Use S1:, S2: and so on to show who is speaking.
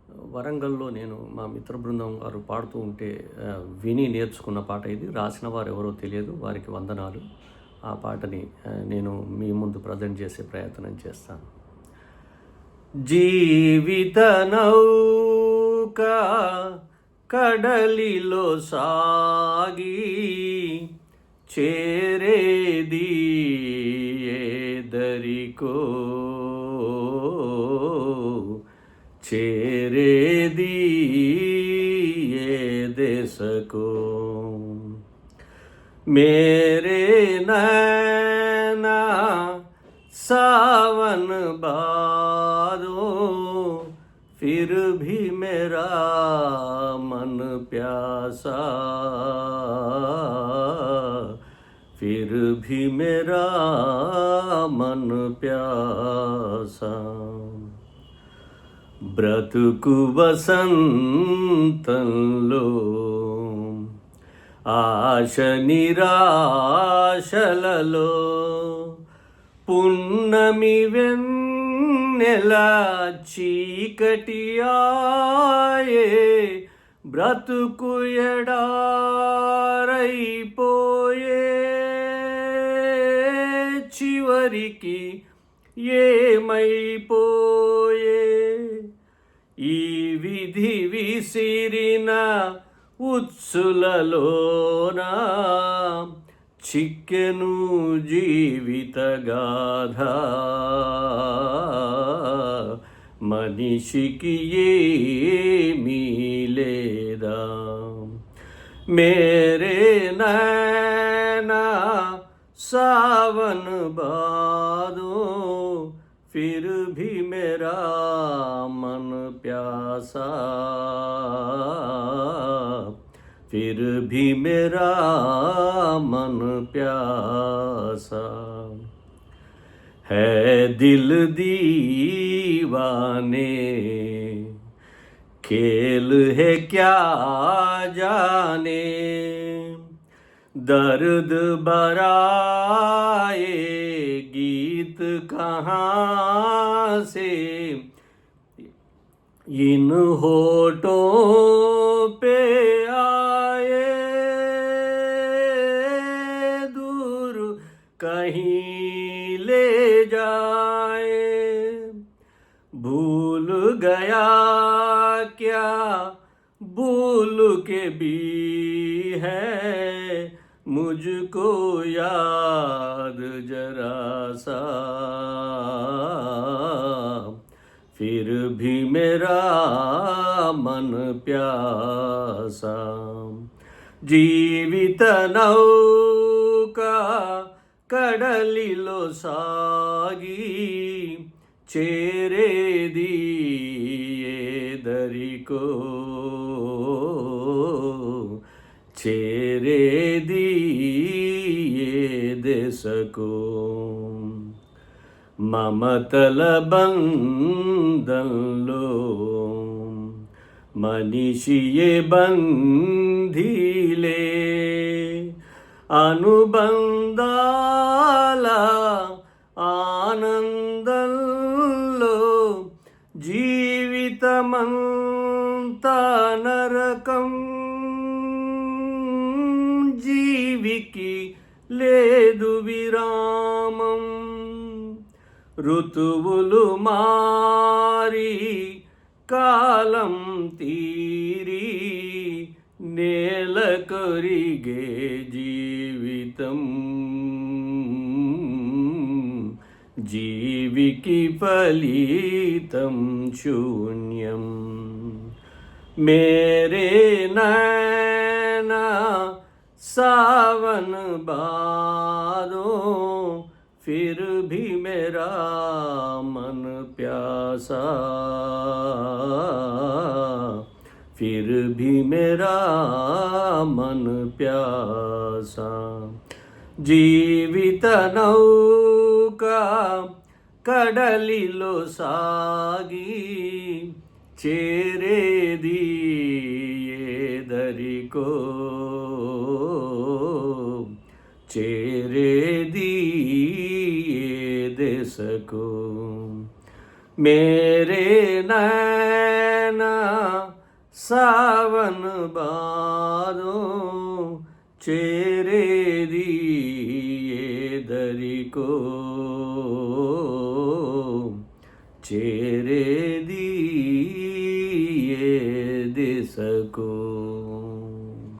S1: వరంగల్‌లో నేను మా మిత్ర బృందం వారు పాడుతూ ఉంటే విని నేర్చుకున్న పాట ఇది. రాసిన వారెవరో తెలియదు. వారికి వందనాలు. ఆ పాటని నేను మీ ముందు ప్రజెంట్ చేసే ప్రయత్నం చేస్తాను. జీవిత నౌక కడలిలో సాగి చేరేది ఏదరికో, చేరేది ఏ దేశకో. मेरे नैना सावन बादो, फिर भी मेरा मन प्यासा, फिर भी मेरा मन प्यासा. బ్రతుకు వసంతంలో ఆశ నిరాశలలో, పున్నమి వెన్నెల చీకటి ఆయే, బ్రతుకు ఎడారైపోయే, చివరికి ఏమైపోయే. ఈ విధి విసిరిన ఉత్సులలోన చిక్కెను జీవిత గాథ, మనిషికి ఏమీ లేదా. మేరే నైనా सावन बादो, फिर भी मेरा मन प्यासा, फिर भी मेरा मन प्यासा. है दिल दीवाने, खेल है क्या जाने, दर्द बराए गीत कहाँ से, इन होठों पे आए, दूर कहीं ले जाए. भूल गया क्या भूल के भी है, मुझको याद जरा सा, फिर भी मेरा मन प्यासा. జీవిత నౌక కడలిలో సాగి చేరేది ఏదరికో, చేరేది ఏ దేశకో. మమతల బంధంలో మనిషియే బంధీలే, అనుబంధాల ఆనందంలో జీవితమంతా నరకం. జీవికి లేదు విరామం, ఋతువులు మారి కాలం తీరి నేల కొరిగే జీవితం. జీవికి ఫలితం శూన్యం. మేరే నైనా सावन बादो, फिर भी मेरा मन प्यासा, फिर भी मेरा मन प्यासा. జీవిత నౌక కడలిలో సాగి చేరేది ఏదరికో, చేరేది ఏ దేశకో. मेरे नैना सावन बादो చేరేది ఏదరికో చేరేది